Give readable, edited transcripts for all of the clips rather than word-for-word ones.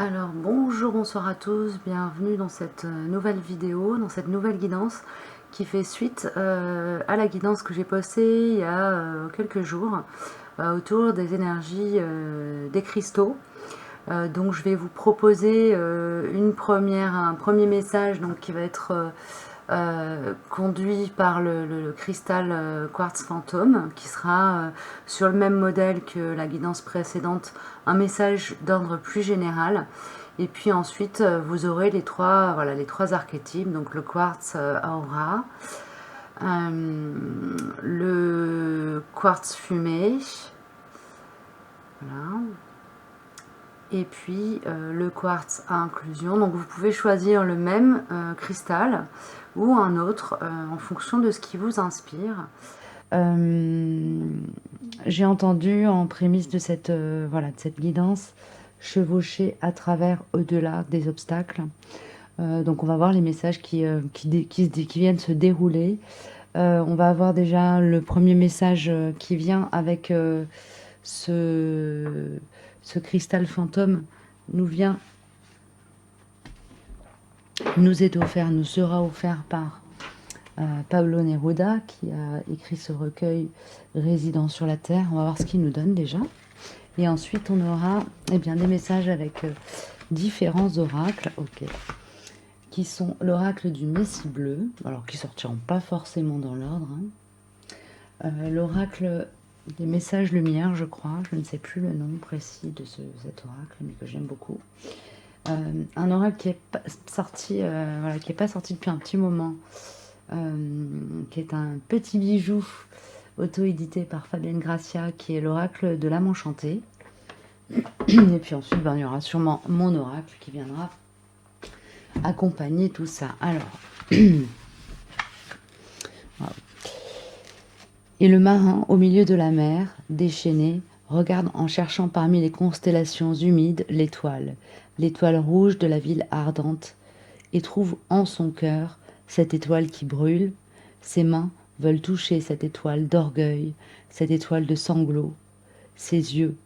Alors bonjour, bonsoir à tous, bienvenue dans cette nouvelle vidéo, dans cette nouvelle guidance qui fait suite à la guidance que j'ai postée il y a quelques jours autour des énergies des cristaux. Donc je vais vous proposer un premier message donc, qui va être conduit par le cristal quartz fantôme, qui sera sur le même modèle que la guidance précédente, un message d'ordre plus général. Et puis ensuite, vous aurez les trois archétypes, donc le quartz aura, le quartz fumé, voilà, et puis le quartz à inclusion. Donc vous pouvez choisir le même cristal ou un autre en fonction de ce qui vous inspire. J'ai entendu en prémisse de cette guidance chevaucher à travers, au-delà des obstacles. Donc on va voir les messages qui viennent se dérouler. On va avoir déjà le premier message qui vient avec ce cristal fantôme, nous sera offert par Pablo Neruda, qui a écrit ce recueil Résidant sur la Terre. On va voir ce qu'il nous donne déjà. Et ensuite, on aura des messages avec différents oracles, qui sont l'oracle du Messie bleu, alors qui sortiront pas forcément dans l'ordre. L'oracle des messages lumière, je crois, je ne sais plus le nom précis de cet oracle, mais que j'aime beaucoup. Un oracle qui est pas sorti, depuis un petit moment, qui est un petit bijou auto-édité par Fabienne Gracia, qui est l'oracle de l'âme enchantée. Et puis ensuite, il y aura sûrement mon oracle qui viendra accompagner tout ça. Alors, et le marin, au milieu de la mer, déchaîné, regarde en cherchant parmi les constellations humides l'étoile rouge de la ville ardente, et trouve en son cœur cette étoile qui brûle. Ses mains veulent toucher cette étoile d'orgueil, cette étoile de sanglots. Ses yeux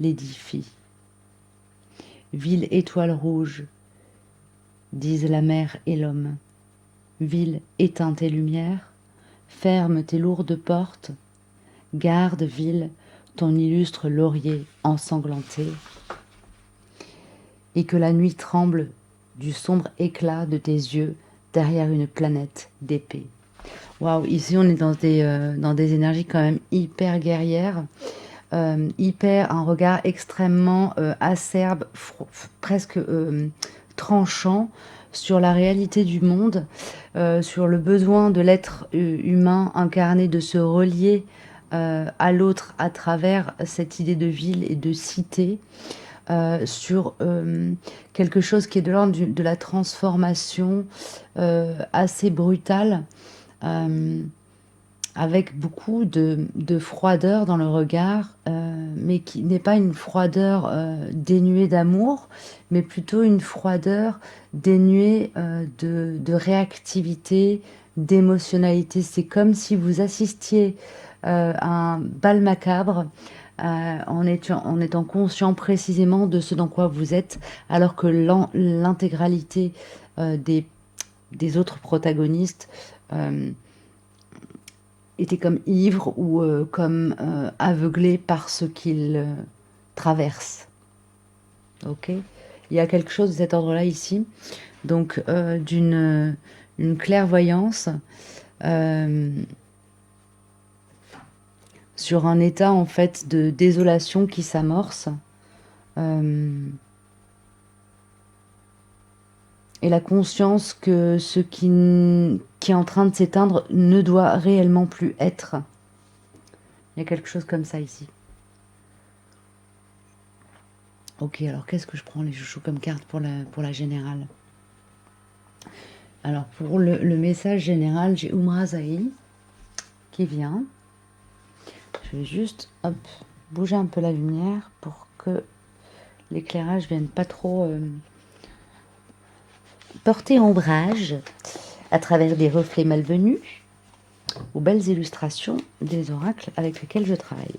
l'édifient. Ville étoile rouge, disent la mer et l'homme. Ville, éteins tes lumières, ferme tes lourdes portes, garde, ville, ton illustre laurier ensanglanté, et que la nuit tremble du sombre éclat de tes yeux derrière une planète d'épée. Waouh, ici on est dans des énergies quand même hyper guerrières, un regard extrêmement acerbe, presque tranchant sur la réalité du monde, sur le besoin de l'être humain incarné de se relier à l'autre à travers cette idée de ville et de cité, sur quelque chose qui est de l'ordre de la transformation assez brutale, avec beaucoup de froideur dans le regard, mais qui n'est pas une froideur dénuée d'amour, mais plutôt une froideur dénuée de réactivité, d'émotionnalité. C'est comme si vous assistiez à un bal macabre, en étant conscient précisément de ce dans quoi vous êtes, alors que l'intégralité des autres protagonistes était comme ivre ou comme aveuglé par ce qu'ils traversent. Ok, il y a quelque chose de cet ordre-là ici, donc d'une clairvoyance sur un état en fait de désolation qui s'amorce, et la conscience que ce qui est en train de s'éteindre ne doit réellement plus être. Il y a quelque chose comme ça ici. Ok, alors qu'est-ce que je prends les chouchous comme carte pour la générale? Alors pour le message général, j'ai Umra Zahi qui vient. Je vais juste bouger un peu la lumière pour que l'éclairage vienne pas trop porter ombrage à travers des reflets malvenus aux belles illustrations des oracles avec lesquels je travaille.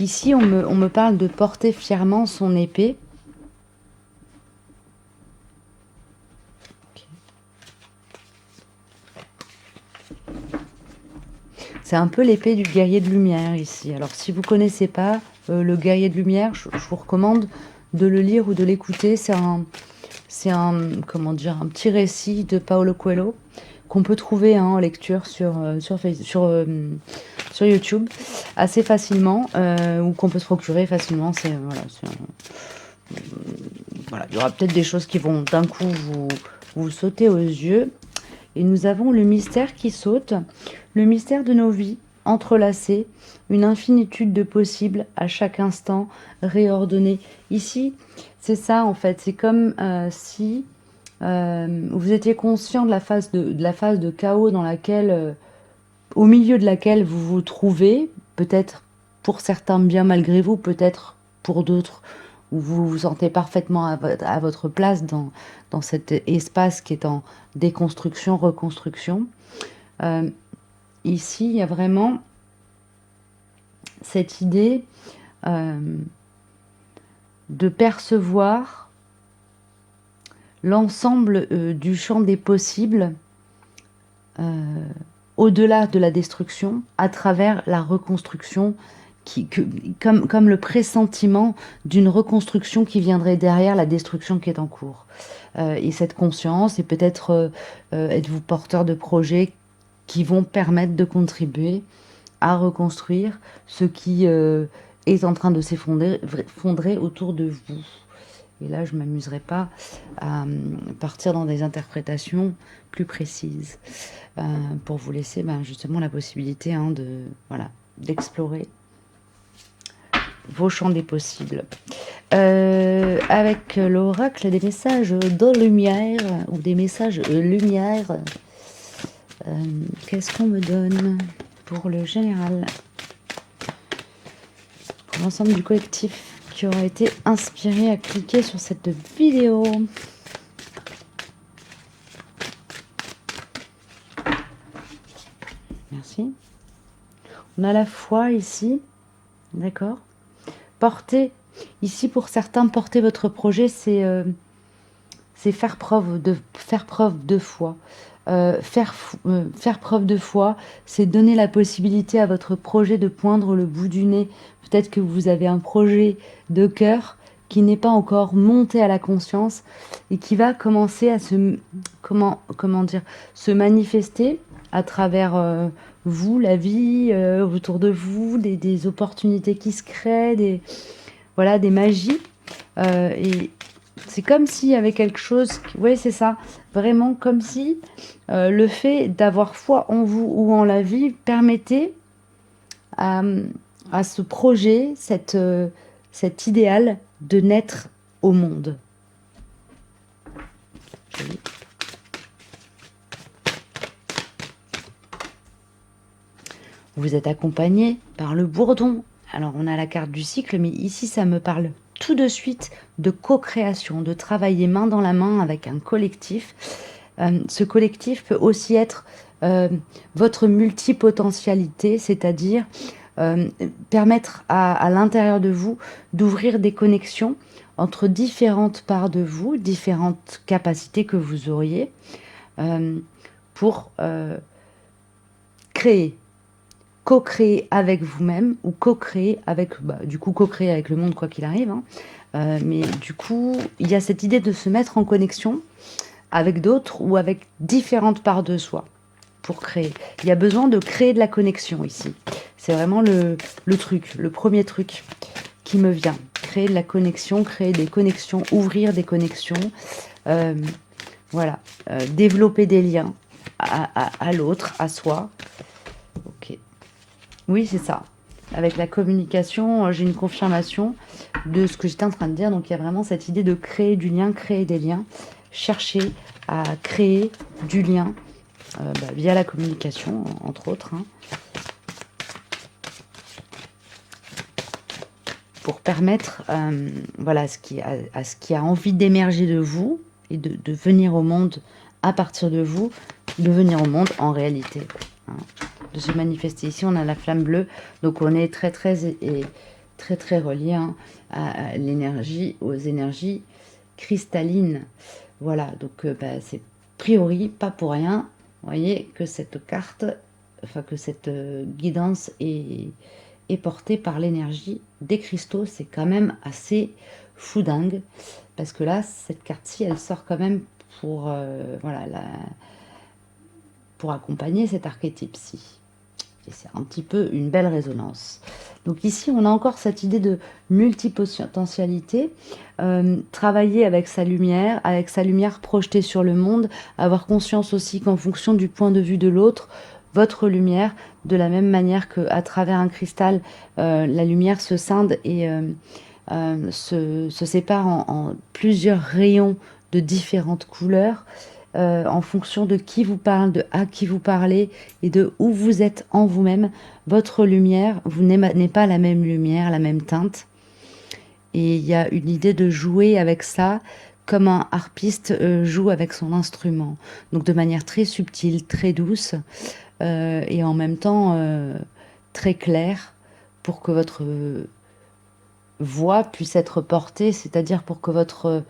Ici, on me parle de porter fièrement son épée. C'est un peu l'épée du guerrier de lumière ici. Alors si vous ne connaissez pas le guerrier de lumière, je vous recommande de le lire ou de l'écouter. C'est comment dire, un petit récit de Paulo Coelho qu'on peut trouver en lecture sur YouTube assez facilement, ou qu'on peut se procurer facilement. Voilà, il y aura peut-être des choses qui vont d'un coup vous sauter aux yeux. Et nous avons le mystère qui saute, le mystère de nos vies entrelacées, une infinitude de possibles à chaque instant, réordonnés. Ici, c'est ça en fait, c'est comme si vous étiez conscient de la phase de chaos dans laquelle, au milieu de laquelle vous vous trouvez, peut-être pour certains bien malgré vous, peut-être pour d'autres où vous vous sentez parfaitement à votre place dans cet espace qui est en déconstruction, reconstruction. Ici, il y a vraiment cette idée de percevoir l'ensemble du champ des possibles au-delà de la destruction, à travers la reconstruction, comme le pressentiment d'une reconstruction qui viendrait derrière la destruction qui est en cours. Et cette conscience, et peut-être êtes-vous porteur de projets qui vont permettre de contribuer à reconstruire ce qui est en train de s'effondrer autour de vous. Et là, je ne m'amuserai pas à partir dans des interprétations plus précises pour vous laisser justement la possibilité d'explorer vos champs des possibles. Avec l'oracle des messages de lumière ou des messages lumière, qu'est-ce qu'on me donne pour le général, pour l'ensemble du collectif qui aura été inspiré à cliquer sur cette vidéo? Merci. On a la foi ici, d'accord. Porter, ici pour certains, porter votre projet, c'est faire preuve de foi. Faire preuve de foi, c'est donner la possibilité à votre projet de poindre le bout du nez. Peut-être que vous avez un projet de cœur qui n'est pas encore monté à la conscience et qui va commencer à se manifester à travers vous, la vie, autour de vous, des opportunités qui se créent, des magies. Et c'est comme s'il y avait quelque chose, oui c'est ça, vraiment comme si le fait d'avoir foi en vous ou en la vie permettait à ce projet, cet idéal de naître au monde. Vous êtes accompagné par le bourdon. Alors on a la carte du cycle, mais ici ça me parle tout de suite de co-création, de travailler main dans la main avec un collectif. Ce collectif peut aussi être votre multipotentialité, c'est-à-dire permettre à l'intérieur de vous d'ouvrir des connexions entre différentes parts de vous, différentes capacités que vous auriez pour créer, co-créer avec vous-même ou co-créer avec, co-créer avec le monde quoi qu'il arrive. Mais du coup, il y a cette idée de se mettre en connexion avec d'autres ou avec différentes parts de soi pour créer. Il y a besoin de créer de la connexion ici. C'est vraiment le truc, le premier truc qui me vient. Créer de la connexion, créer des connexions, ouvrir des connexions. Développer des liens à l'autre, à soi. Ok. Oui, c'est ça. Avec la communication, j'ai une confirmation de ce que j'étais en train de dire. Donc, il y a vraiment cette idée de créer du lien, créer des liens. Chercher à créer du lien via la communication, entre autres. Pour permettre à ce qui a envie d'émerger de vous et de venir au monde à partir de vous, de venir au monde en réalité. De se manifester. Ici, on a la flamme bleue, donc on est très très très relié hein, à l'énergie, aux énergies cristallines. Voilà, donc bah, c'est a priori pas pour rien. Vous voyez que cette carte, enfin que cette guidance est portée par l'énergie des cristaux. C'est quand même assez fou dingue. Parce que là, cette carte-ci, elle sort quand même pour, voilà, pour accompagner cet archétype-ci. Et c'est un petit peu une belle résonance. Donc ici, on a encore cette idée de multipotentialité, travailler avec sa lumière projetée sur le monde, avoir conscience aussi qu'en fonction du point de vue de l'autre, votre lumière, de la même manière qu'à travers un cristal, la lumière se scinde et se sépare en plusieurs rayons de différentes couleurs, en fonction de qui vous parle, de à qui vous parlez et de où vous êtes en vous-même, votre lumière, vous n'émanez pas la même lumière, la même teinte. Et il y a une idée de jouer avec ça comme un harpiste joue avec son instrument. Donc de manière très subtile, très douce et en même temps très claire pour que votre voix puisse être portée, c'est-à-dire pour que votre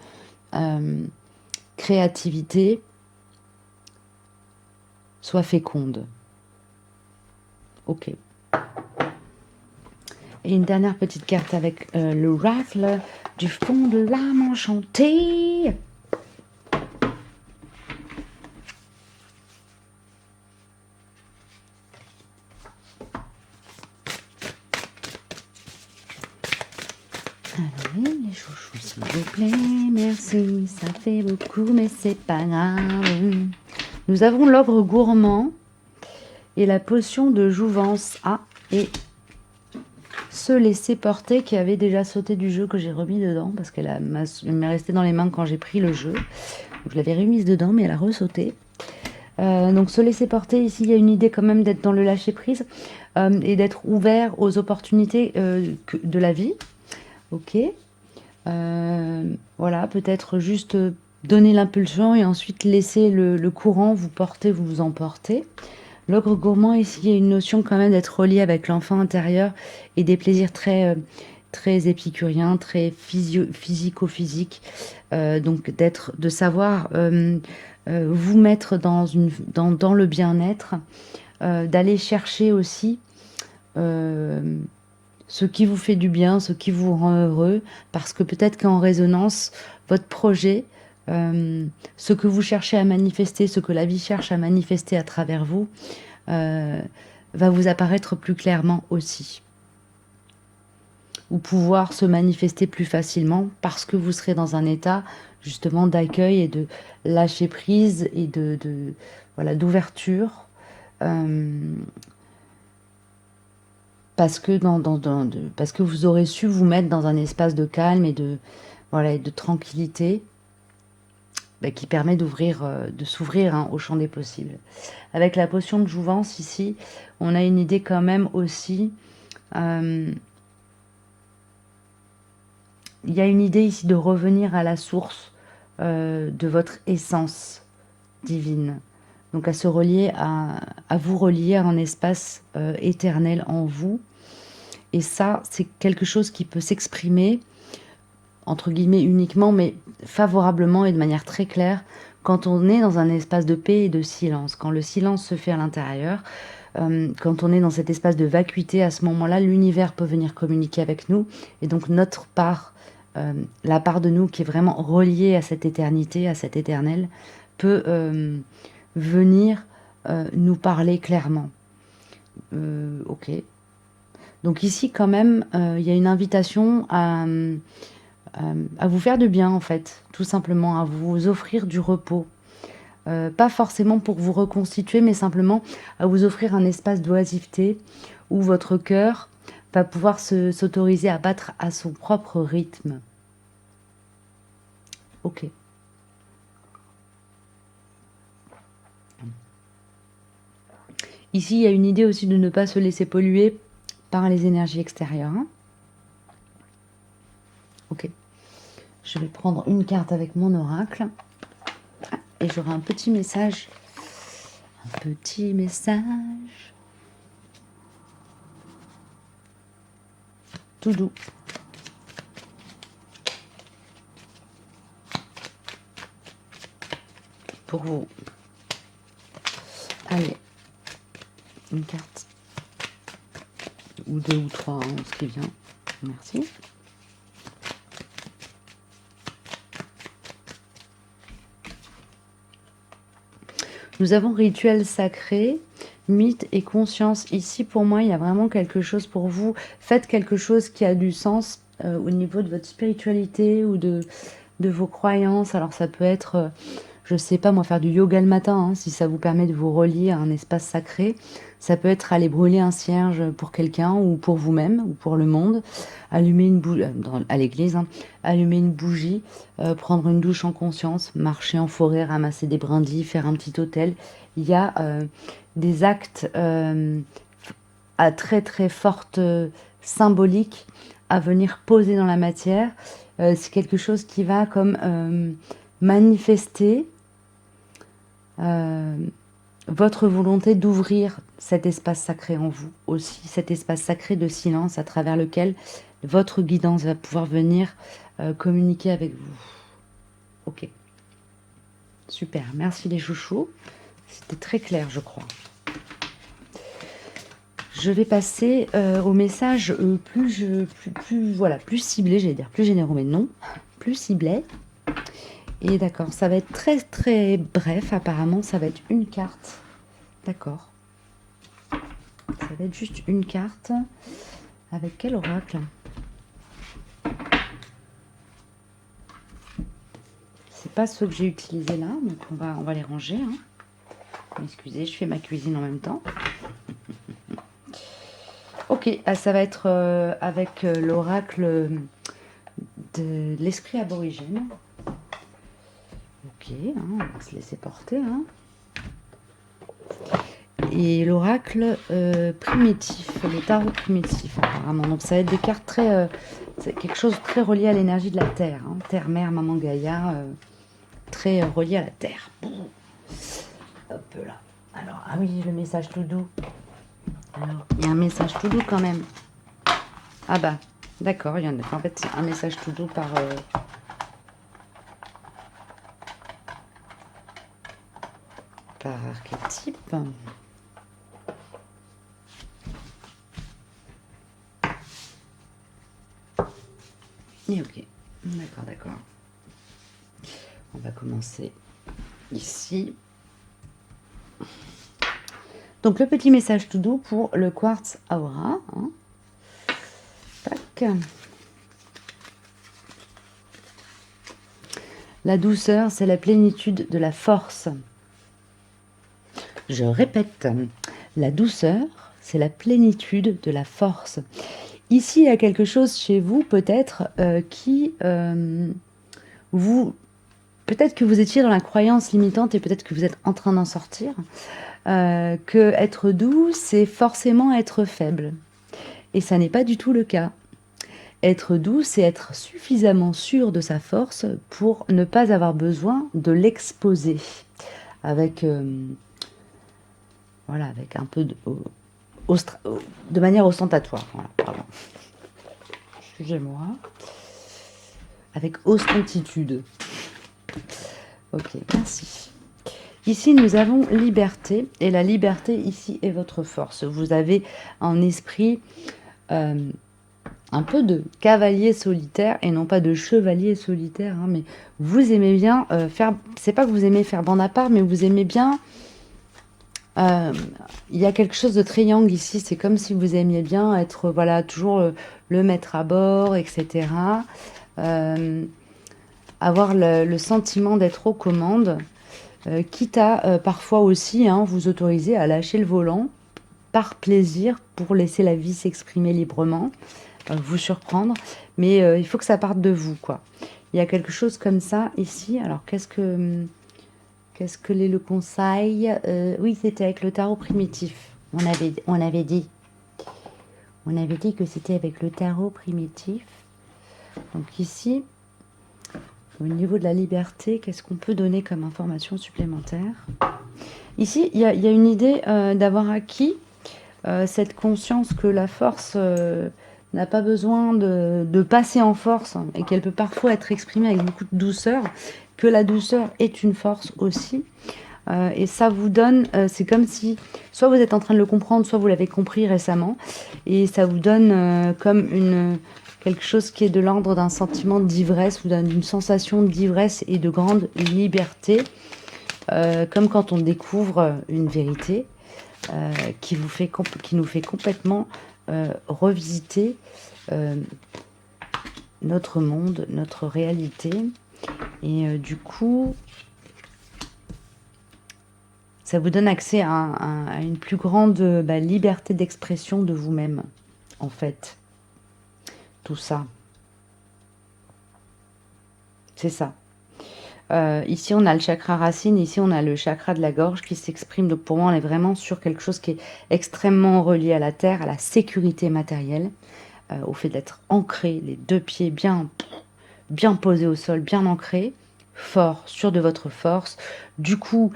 créativité soit féconde. Ok. Et une dernière petite carte avec l'oracle du fond de l'âme enchantée. Allez, les chouchous, s'il vous plaît, merci, ça fait beaucoup, mais c'est pas grave. Nous avons l'ogre gourmand et la potion de jouvence. Ah, et se laisser porter qui avait déjà sauté du jeu que j'ai remis dedans parce qu'elle m'est restée dans les mains quand j'ai pris le jeu. Donc, je l'avais remise dedans, mais elle a ressauté. Donc se laisser porter, ici il y a une idée quand même d'être dans le lâcher prise et d'être ouvert aux opportunités de la vie. Ok. Voilà, peut-être juste donner l'impulsion et ensuite laisser le courant vous porter, vous emporter. L'ogre gourmand, ici, il y a une notion quand même d'être relié avec l'enfant intérieur et des plaisirs très, très épicuriens, très physico-physiques. Donc de savoir vous mettre dans le bien-être, d'aller chercher aussi ce qui vous fait du bien, ce qui vous rend heureux, parce que peut-être qu'en résonance, votre projet, ce que vous cherchez à manifester, ce que la vie cherche à manifester à travers vous, va vous apparaître plus clairement aussi. Ou pouvoir se manifester plus facilement parce que vous serez dans un état justement d'accueil et de lâcher prise et voilà, d'ouverture. Parce que vous aurez su vous mettre dans un espace de calme et voilà, et de tranquillité qui permet de s'ouvrir hein, au champ des possibles. Avec la potion de jouvence ici, on a une idée quand même aussi. Il y a une idée ici de revenir à la source de votre essence divine. Donc à se relier, à vous relier à un espace éternel en vous. Et ça, c'est quelque chose qui peut s'exprimer, entre guillemets, uniquement, mais favorablement et de manière très claire, quand on est dans un espace de paix et de silence. Quand le silence se fait à l'intérieur, quand on est dans cet espace de vacuité, à ce moment-là, l'univers peut venir communiquer avec nous. Et donc notre part, la part de nous qui est vraiment reliée à cette éternité, à cet éternel, peut venir nous parler clairement. Ok. Donc ici, quand même, il y a une invitation à vous faire du bien, en fait, tout simplement, à vous offrir du repos. Pas forcément pour vous reconstituer, mais simplement à vous offrir un espace d'oisiveté où votre cœur va pouvoir s'autoriser à battre à son propre rythme. Ok. Ici, il y a une idée aussi de ne pas se laisser polluer par les énergies extérieures. Hein. Ok. Je vais prendre une carte avec mon oracle. Et j'aurai un petit message. Un petit message. tout doux. Pour vous. Allez, une carte. Ou 2 ou 3, hein, ce qui vient. Merci. Nous avons rituel sacré, mythe et conscience. Ici, pour moi, il y a vraiment quelque chose pour vous. Faites quelque chose qui a du sens au niveau de votre spiritualité ou de vos croyances. Alors, ça peut être, je sais pas, moi, faire du yoga le matin, hein, si ça vous permet de vous relier à un espace sacré. Ça peut être aller brûler un cierge pour quelqu'un ou pour vous-même ou pour le monde. Allumer une bougie, à l'église, hein, allumer une bougie, prendre une douche en conscience, marcher en forêt, ramasser des brindilles, faire un petit hôtel. Il y a des actes à très très forte symbolique à venir poser dans la matière. C'est quelque chose qui va comme manifester votre volonté d'ouvrir cet espace sacré en vous aussi, cet espace sacré de silence à travers lequel votre guidance va pouvoir venir communiquer avec vous. Ok. Super, merci les chouchous. C'était très clair, je crois. Je vais passer au message plus ciblé, j'allais dire plus généraux, mais non, plus ciblé. Et d'accord, ça va être très très bref, apparemment, ça va être une carte. D'accord. Ça va être juste une carte. Avec quel oracle? C'est pas ceux que j'ai utilisés là, donc on va les ranger. Hein. Excusez, je fais ma cuisine en même temps. Ok, ça va être avec l'oracle de l'esprit aborigène. Ok, hein, on va se laisser porter. Hein. Et l'oracle primitif, le tarot primitif apparemment. Donc ça va être des cartes très... c'est quelque chose de très relié à l'énergie de la Terre. Hein. Terre, Mère, Maman Gaïa, très relié à la Terre. Hop là. Alors, ah oui, le message tout doux. Alors, il y a un message tout doux quand même. Ah bah, d'accord, il y en a. En fait, c'est un message tout doux par archétype. Et ok, d'accord. On va commencer ici. Donc le petit message tout doux pour le quartz aura. Hein. Tac. La douceur, c'est la plénitude de la force. Je répète, la douceur, c'est la plénitude de la force. Ici, il y a quelque chose chez vous, peut-être, qui vous... Peut-être que vous étiez dans la croyance limitante et peut-être que vous êtes en train d'en sortir. Que être doux, c'est forcément être faible. Et ça n'est pas du tout le cas. Être doux, c'est être suffisamment sûr de sa force pour ne pas avoir besoin de l'exposer. Avec, voilà, avec un peu de manière ostentatoire. Voilà, pardon. Excusez-moi. Avec ostentitude. Ok, merci. Ici, nous avons liberté. Et la liberté, ici, est votre force. Vous avez en esprit un peu de cavalier solitaire et non pas de chevalier solitaire. Hein, mais vous aimez bien faire... C'est pas que vous aimez faire bande à part, mais vous aimez bien... Il y a quelque chose de triangle ici. C'est comme si vous aimiez bien être, voilà, toujours le maître à bord, etc. Avoir le sentiment d'être aux commandes. Quitte à parfois aussi vous autoriser à lâcher le volant par plaisir pour laisser la vie s'exprimer librement, vous surprendre, mais il faut que ça parte de vous, quoi. Il y a quelque chose comme ça ici. Alors qu'est-ce que l'est le conseil? Oui, c'était avec le tarot primitif. On avait dit que c'était avec le tarot primitif. Donc ici, au niveau de la liberté, qu'est-ce qu'on peut donner comme information supplémentaire? Ici, il y a une idée d'avoir acquis cette conscience que la force n'a pas besoin de passer en force et qu'elle peut parfois être exprimée avec beaucoup de douceur, que la douceur est une force aussi. Et ça vous donne, c'est comme si, soit vous êtes en train de le comprendre, soit vous l'avez compris récemment, et ça vous donne comme quelque chose qui est de l'ordre d'un sentiment d'ivresse, ou d'une sensation d'ivresse et de grande liberté, comme quand on découvre une vérité qui nous fait complètement revisiter notre monde, notre réalité. Et du coup, ça vous donne accès à une plus grande liberté d'expression de vous-même, en fait. Tout ça. C'est ça. Ici, on a le chakra racine, ici, on a le chakra de la gorge qui s'exprime. Donc, pour moi, on est vraiment sur quelque chose qui est extrêmement relié à la terre, à la sécurité matérielle, au fait d'être ancré, les deux pieds bien posés au sol, bien ancrés, fort, sûr de votre force. Du coup,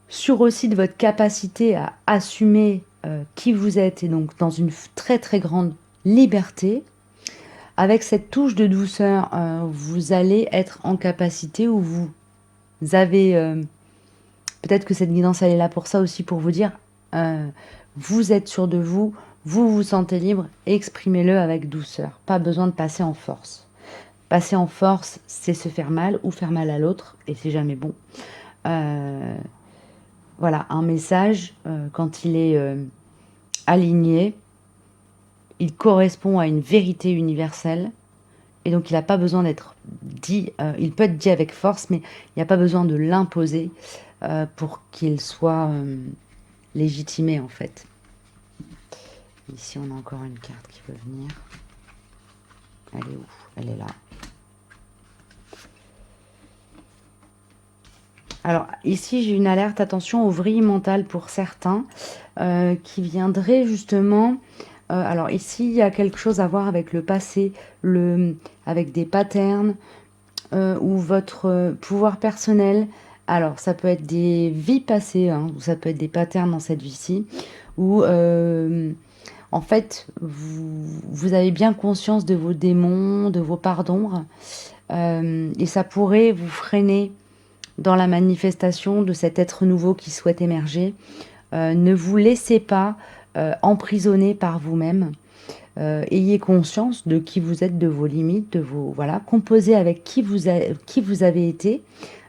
sur aussi de votre capacité à assumer qui vous êtes, et donc dans une très très grande liberté. Avec cette touche de douceur, vous allez être en capacité, ou vous avez, peut-être que cette guidance elle est là pour ça aussi, pour vous dire, vous êtes sûr de vous, vous vous sentez libre, exprimez-le avec douceur. Pas besoin de passer en force. Passer en force, c'est se faire mal ou faire mal à l'autre, et c'est jamais bon. Voilà, un message, quand il est aligné, il correspond à une vérité universelle, et donc il n'a pas besoin d'être dit, il peut être dit avec force, mais il n'y a pas besoin de l'imposer pour qu'il soit légitimé, en fait. Ici, on a encore une carte qui peut venir. Elle est où? Elle est là. Alors, ici, j'ai une alerte, attention aux vrilles mentales pour certains, qui viendrait justement... alors, ici, il y a quelque chose à voir avec le passé, avec des patterns, ou votre pouvoir personnel. Alors, ça peut être des vies passées, hein, ou ça peut être des patterns dans cette vie-ci, où, en fait, vous avez bien conscience de vos démons, de vos parts d'ombre, et ça pourrait vous freiner dans la manifestation de cet être nouveau qui souhaite émerger. Ne vous laissez pas emprisonner par vous-même. Ayez conscience de qui vous êtes, de vos limites, de vos... Voilà, composez avec qui vous avez été,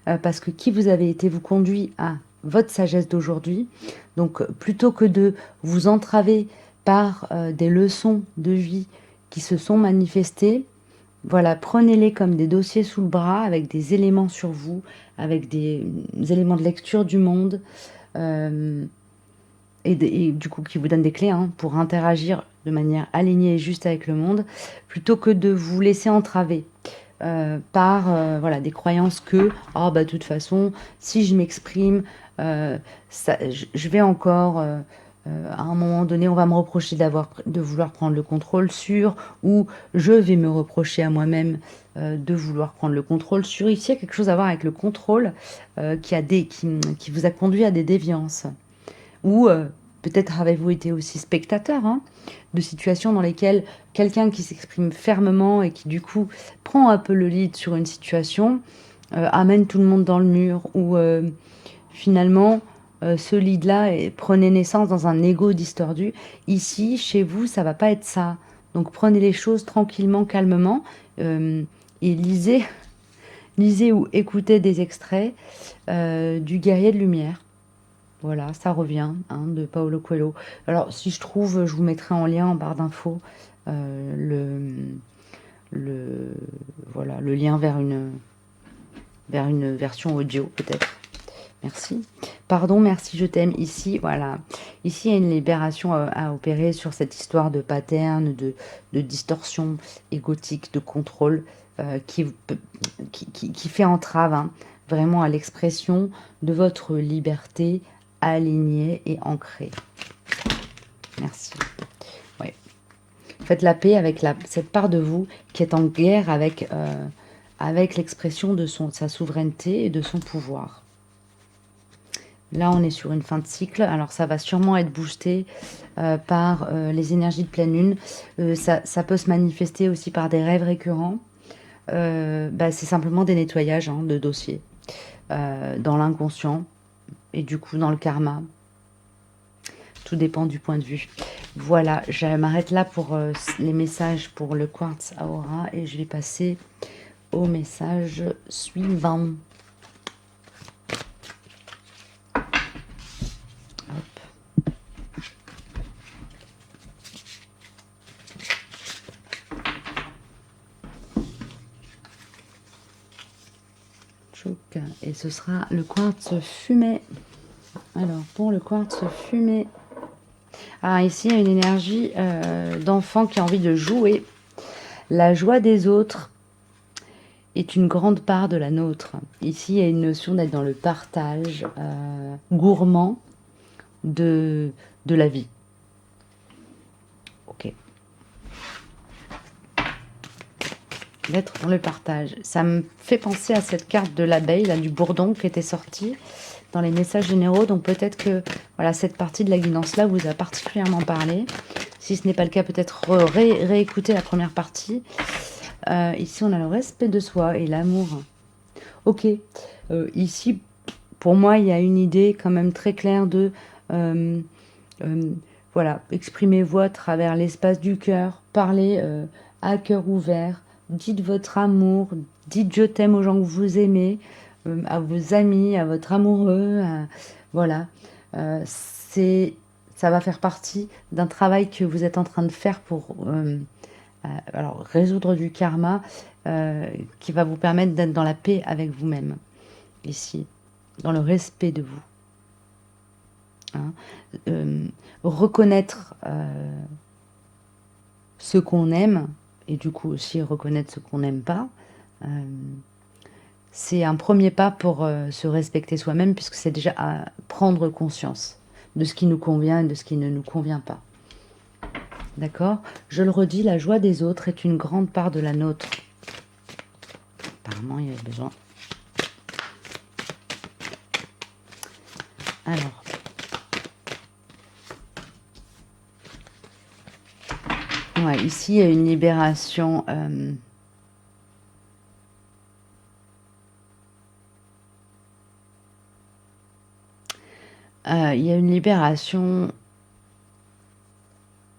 parce que qui vous avez été vous conduit à votre sagesse d'aujourd'hui. Donc, plutôt que de vous entraver par des leçons de vie qui se sont manifestées, voilà, prenez-les comme des dossiers sous le bras, avec des éléments sur vous, avec des éléments de lecture du monde, et du coup qui vous donnent des clés, hein, pour interagir de manière alignée et juste avec le monde, plutôt que de vous laisser entraver par voilà, des croyances que oh, bah, de toute façon, si je m'exprime, je vais encore... à un moment donné, on va me reprocher de vouloir prendre le contrôle sur, ou je vais me reprocher à moi-même de vouloir prendre le contrôle sur. Ici, il y a quelque chose à voir avec le contrôle qui vous a conduit à des déviances. Ou peut-être avez-vous été aussi spectateur, hein, de situations dans lesquelles quelqu'un qui s'exprime fermement et qui du coup prend un peu le lead sur une situation amène tout le monde dans le mur, ou finalement ce lead-là prenait naissance dans un ego distordu. Ici, chez vous, ça va pas être ça. Donc prenez les choses tranquillement, calmement, et lisez ou écoutez des extraits du Guerrier de Lumière. Voilà, ça revient, hein, de Paulo Coelho. Alors, si je trouve, je vous mettrai en lien en barre d'infos voilà, le lien vers une version audio, peut-être. Merci. Pardon, merci, je t'aime. Ici, voilà. Ici, il y a une libération à opérer sur cette histoire de pattern, de distorsion égotique, de contrôle, qui fait entrave, hein, vraiment à l'expression de votre liberté alignée et ancrée. Merci. Ouais. Faites la paix avec cette part de vous qui est en guerre avec l'expression de sa souveraineté et de son pouvoir. Là, on est sur une fin de cycle. Alors, ça va sûrement être boosté par les énergies de pleine lune. Ça peut se manifester aussi par des rêves récurrents. Bah, c'est simplement des nettoyages hein, de dossiers dans l'inconscient et du coup dans le karma. Tout dépend du point de vue. Voilà, je m'arrête là pour les messages pour le quartz aura et je vais passer au message suivant. Et ce sera le quartz fumé. Alors, pour le quartz fumé. Ah, ici, il y a une énergie d'enfant qui a envie de jouer. La joie des autres est une grande part de la nôtre. Ici, il y a une notion d'être dans le partage gourmand de la vie. Ok. D'être dans le partage. Ça me fait penser à cette carte de l'abeille, là, du bourdon qui était sortie dans les messages généraux. Donc peut-être que voilà, cette partie de la guidance-là vous a particulièrement parlé. Si ce n'est pas le cas, peut-être réécouter la première partie. Ici, on a le respect de soi et l'amour. Ok. Ici, pour moi, il y a une idée quand même très claire de... voilà, exprimez-vous à travers l'espace du cœur. Parlez à cœur ouvert. Dites votre amour, dites je t'aime aux gens que vous aimez, à vos amis, à votre amoureux. Voilà, ça va faire partie d'un travail que vous êtes en train de faire pour alors, résoudre du karma qui va vous permettre d'être dans la paix avec vous-même, ici, dans le respect de vous. Hein. Reconnaître ce qu'on aime, et du coup aussi reconnaître ce qu'on n'aime pas, c'est un premier pas pour se respecter soi-même, puisque c'est déjà à prendre conscience de ce qui nous convient et de ce qui ne nous convient pas. D'accord? Je le redis, la joie des autres est une grande part de la nôtre. Apparemment, il y avait besoin. Alors. Ouais, ici, il y a une libération... il y a une libération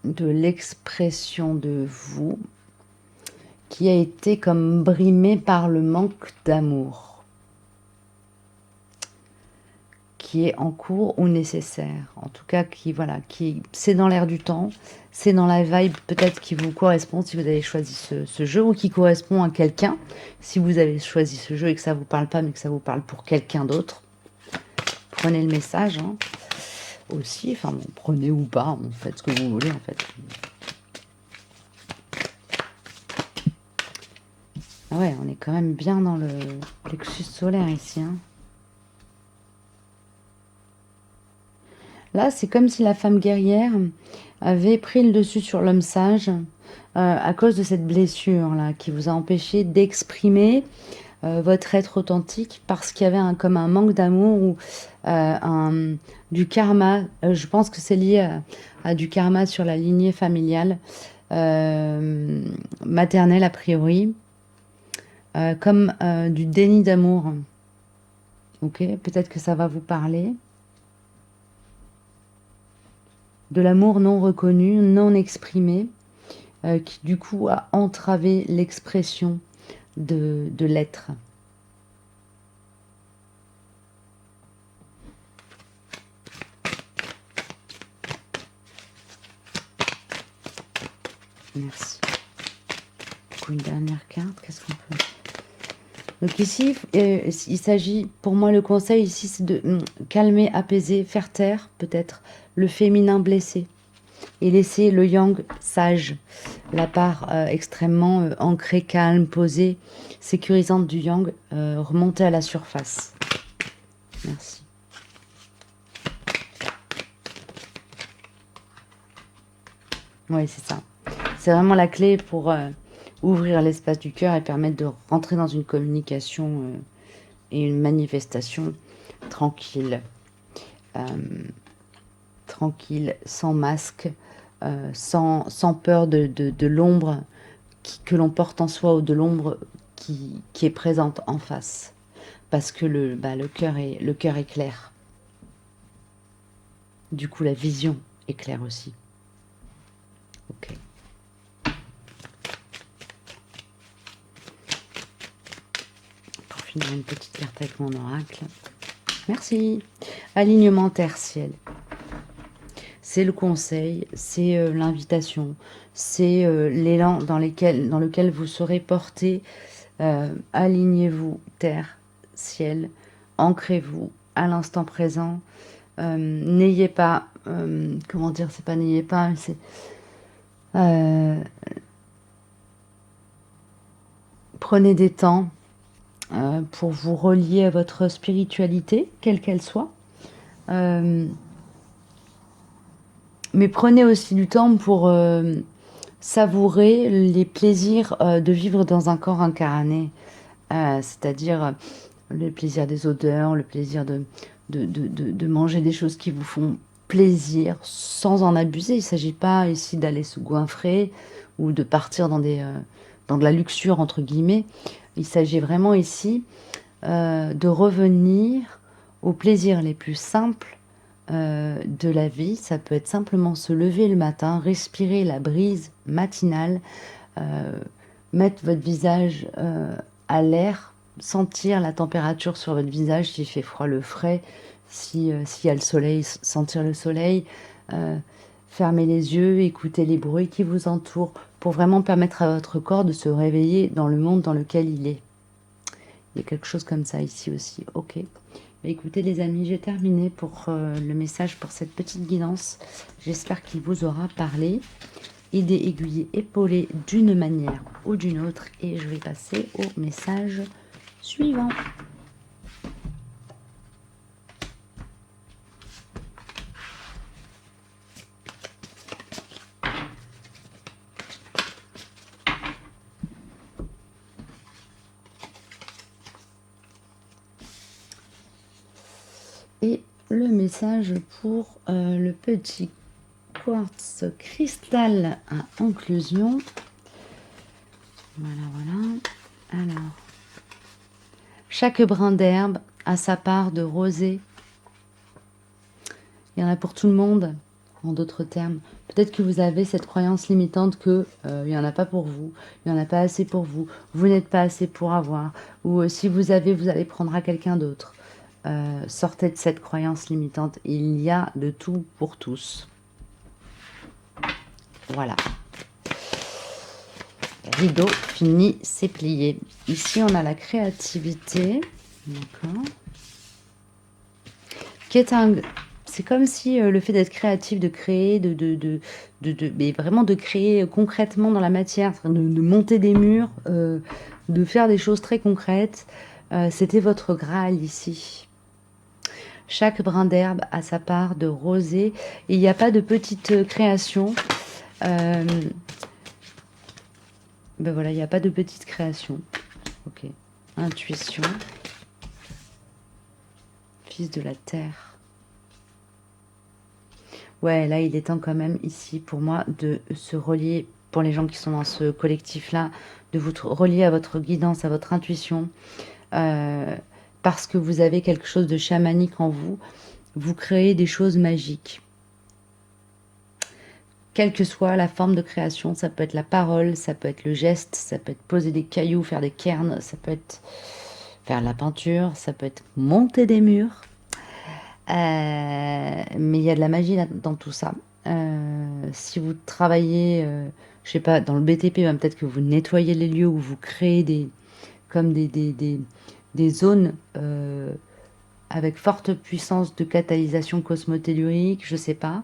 de l'expression de vous qui a été comme brimée par le manque d'amour qui est en cours ou nécessaire. En tout cas, c'est dans l'air du temps, c'est dans la vibe peut-être qui vous correspond si vous avez choisi ce jeu ou qui correspond à quelqu'un. Si vous avez choisi ce jeu et que ça ne vous parle pas mais que ça vous parle pour quelqu'un d'autre, prenez le message hein. Aussi, enfin bon, prenez ou pas, faites ce que vous voulez en fait. Ah ouais, on est quand même bien dans le plexus solaire ici. Hein. Là, c'est comme si la femme guerrière avait pris le dessus sur l'homme sage à cause de cette blessure-là qui vous a empêché d'exprimer votre être authentique parce qu'il y avait comme un manque d'amour ou du karma. Je pense que c'est lié à du karma sur la lignée familiale, maternelle a priori, comme du déni d'amour. Ok, peut-être que ça va vous parler. De l'amour non reconnu, non exprimé, qui du coup a entravé l'expression de l'être. Merci. Une dernière carte, qu'est-ce qu'on peut... Donc ici, il s'agit, pour moi le conseil ici, c'est de calmer, apaiser, faire taire peut-être le féminin blessé et laisser le yang sage, la part extrêmement ancrée, calme, posée, sécurisante du yang, remonter à la surface. Merci. Oui, c'est ça. C'est vraiment la clé pour ouvrir l'espace du cœur et permettre de rentrer dans une communication et une manifestation tranquille. tranquille, sans masque, sans peur de l'ombre que l'on porte en soi ou de l'ombre qui est présente en face. Parce que le cœur est clair. Du coup, la vision est claire aussi. Ok. Pour finir, une petite carte avec mon oracle. Merci. Alignement terre-ciel. C'est le conseil, c'est l'invitation, c'est l'élan dans lequel vous serez porté. Alignez-vous, terre, ciel, ancrez-vous à l'instant présent. N'ayez pas, comment dire, c'est pas n'ayez pas, c'est prenez des temps pour vous relier à votre spiritualité, quelle qu'elle soit. Mais prenez aussi du temps pour savourer les plaisirs de vivre dans un corps incarné, c'est-à-dire le plaisir des odeurs, le plaisir de manger des choses qui vous font plaisir sans en abuser. Il ne s'agit pas ici d'aller se goinfrer ou de partir dans de la luxure, entre guillemets. Il s'agit vraiment ici de revenir aux plaisirs les plus simples de la vie. Ça peut être simplement se lever le matin, respirer la brise matinale, mettre votre visage à l'air, sentir la température sur votre visage, s'il fait froid, le frais, s'il y a le soleil, sentir le soleil, fermer les yeux, écouter les bruits qui vous entourent, pour vraiment permettre à votre corps de se réveiller dans le monde dans lequel il est. Il y a quelque chose comme ça ici aussi. Ok. Écoutez les amis, j'ai terminé pour le message pour cette petite guidance. J'espère qu'il vous aura parlé, aidé, aiguillé, épaulé d'une manière ou d'une autre. Et je vais passer au message suivant. Et le message pour le petit quartz cristal à inclusion. Voilà, voilà. Alors, chaque brin d'herbe a sa part de rosée. Il y en a pour tout le monde, en d'autres termes. Peut-être que vous avez cette croyance limitante que il n'y en a pas pour vous, il n'y en a pas assez pour vous, vous n'êtes pas assez pour avoir, ou si vous avez, vous allez prendre à quelqu'un d'autre. Sortez de cette croyance limitante. Il y a de tout pour tous. Voilà. Rideau fini, c'est plié. Ici, on a la créativité. D'accord. Qui est un... C'est comme si le fait d'être créatif, de créer, mais vraiment de créer concrètement dans la matière, de monter des murs, de faire des choses très concrètes, c'était votre Graal ici. Chaque brin d'herbe a sa part de rosée. Et il n'y a pas de petite création. Ben voilà, il n'y a pas de petite création. Ok. Intuition. Fils de la terre. Ouais, là, il est temps quand même ici pour moi de se relier, pour les gens qui sont dans ce collectif-là, de vous relier à votre guidance, à votre intuition. Parce que vous avez quelque chose de chamanique en vous. Vous créez des choses magiques. Quelle que soit la forme de création, ça peut être la parole, ça peut être le geste, ça peut être poser des cailloux, faire des cairns, ça peut être faire de la peinture, ça peut être monter des murs. Mais il y a de la magie dans tout ça. Si vous travaillez, je sais pas, dans le BTP, ben peut-être que vous nettoyez les lieux où vous créez des zones avec forte puissance de catalysation cosmotellurique, je sais pas.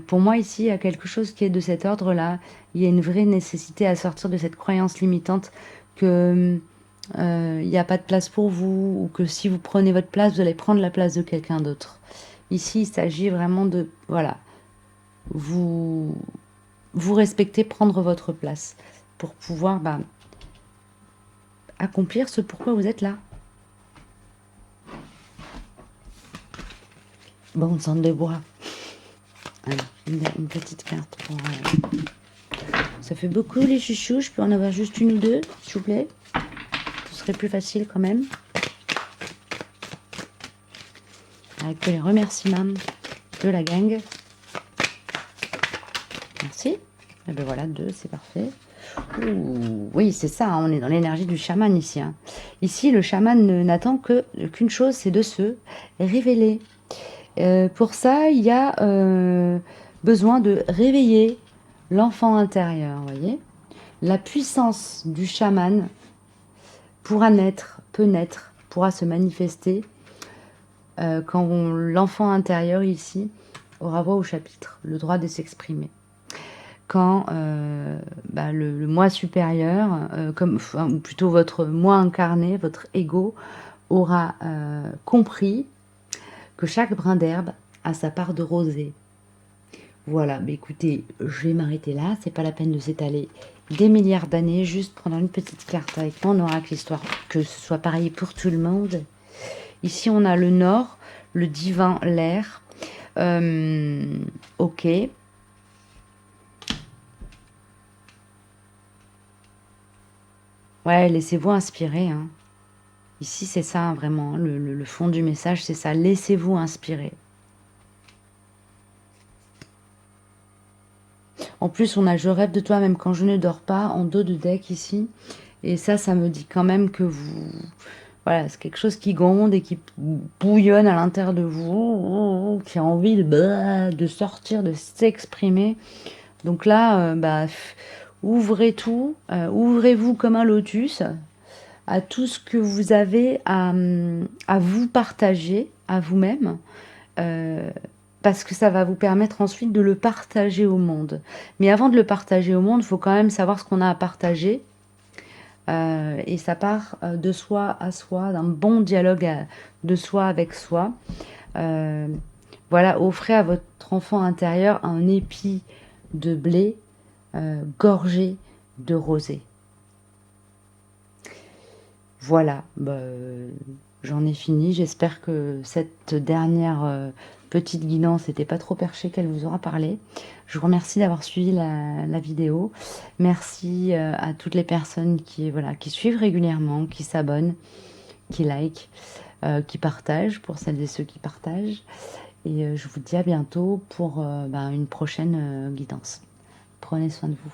Pour moi, ici, il y a quelque chose qui est de cet ordre-là. Il y a une vraie nécessité à sortir de cette croyance limitante que il n'y a pas de place pour vous, ou que si vous prenez votre place, vous allez prendre la place de quelqu'un d'autre. Ici, il s'agit vraiment de, voilà, vous respecter, prendre votre place pour pouvoir accomplir ce pourquoi vous êtes là. Bonne sang de bois. Allez, une petite carte pour... Ça fait beaucoup les chouchous. Je peux en avoir juste une ou deux, s'il vous plaît. Ce serait plus facile quand même. Avec les remerciements de la gang. Merci. Et ben voilà, 2, c'est parfait. Ouh, oui, c'est ça, hein, on est dans l'énergie du chaman ici. Hein. Ici, le chaman n'attend qu'une chose, c'est de se révéler. Pour ça, il y a besoin de réveiller l'enfant intérieur, vous voyez. La puissance du chaman pourra naître, peut naître, pourra se manifester quand l'enfant intérieur ici aura voix au chapitre, le droit de s'exprimer. Quand le moi supérieur, ou plutôt votre moi incarné, votre ego, aura compris que chaque brin d'herbe a sa part de rosée. Voilà, mais écoutez, je vais m'arrêter là, c'est pas la peine de s'étaler des milliards d'années, juste prendre une petite carte avec mon oracle, histoire que ce soit pareil pour tout le monde. Ici, on a le nord, le divin, l'air. Ok. Ouais, laissez-vous inspirer. Hein. Ici, c'est ça, hein, vraiment. Le fond du message, c'est ça. Laissez-vous inspirer. En plus, on a Je rêve de toi même quand je ne dors pas en dos de deck ici. Et ça me dit quand même que vous... Voilà, c'est quelque chose qui gronde et qui bouillonne à l'intérieur de vous, qui a envie de sortir, de s'exprimer. Donc là, ouvrez tout, ouvrez-vous comme un lotus à tout ce que vous avez à vous partager, à vous-même, parce que ça va vous permettre ensuite de le partager au monde. Mais avant de le partager au monde, il faut quand même savoir ce qu'on a à partager. Et ça part de soi à soi, d'un bon dialogue de soi avec soi. Voilà, offrez à votre enfant intérieur un épi de blé gorgé de rosée. Voilà, j'en ai fini. J'espère que cette dernière petite guidance n'était pas trop perchée, qu'elle vous aura parlé. Je vous remercie d'avoir suivi la vidéo. Merci à toutes les personnes qui suivent régulièrement, qui s'abonnent, qui likent, qui partagent, pour celles et ceux qui partagent. Et je vous dis à bientôt pour une prochaine guidance. Prenez soin de vous.